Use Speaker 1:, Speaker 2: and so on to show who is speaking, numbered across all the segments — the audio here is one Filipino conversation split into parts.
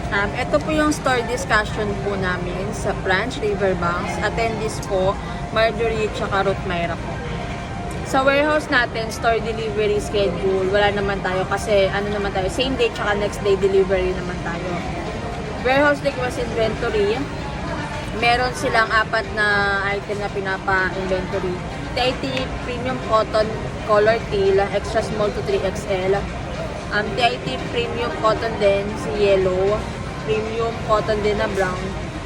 Speaker 1: Ito po yung store discussion po namin sa branch Riverbanks. Attendees po, Marjorie tsaka Ruth Myra po. Sa warehouse natin, store delivery schedule, wala naman tayo kasi naman tayo, same day tsaka next day delivery naman tayo. Warehouse request inventory, meron silang 4 na item na pinapa-inventory. TIT Premium Cotton Color Teal, extra small to 3XL. TIT Premium Cotton din, si yellow. Premium Cotton din na brown.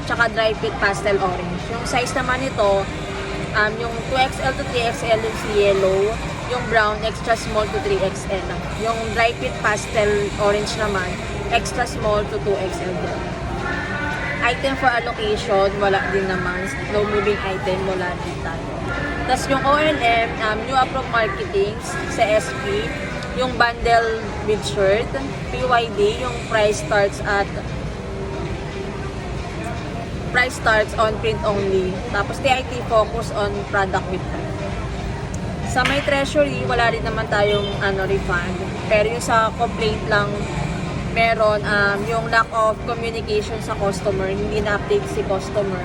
Speaker 1: Tsaka Dry Fit Pastel Orange. Yung size naman nito, yung 2XL to 3XL yung si yellow. Yung brown, extra small to 3XL. Yung Dry Fit Pastel Orange naman, extra small to 2XL din. Item for allocation, wala din naman. Slow moving item, wala din tayo. Tapos yung OLM, new approved marketing sa SP, yung bundle with shirt, PYD, yung price starts on print only. Tapos TIT focus on product with print. Sa may treasury, wala rin naman tayong refund. Pero yung sa complaint lang, meron yung lack of communication sa customer, hindi na-update si customer.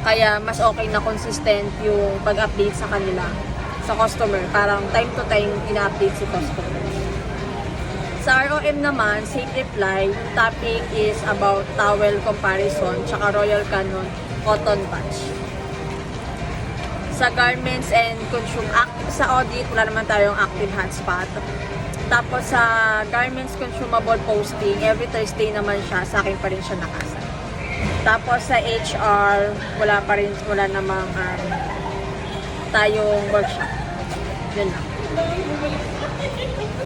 Speaker 1: Kaya mas okay na consistent yung pag-update sa kanila, sa customer. Parang time to time, ina-update si customer. Sa ROM naman, same reply. Yung topic is about towel comparison, tsaka Royal Canon cotton patch. Sa garments and sa audit, wala naman tayong active hotspot. Tapos sa garments consumable posting, every Thursday naman siya, sa akin pa rin siya nakasa. Tapos sa HR, wala namang tayong workshop. Yun lang.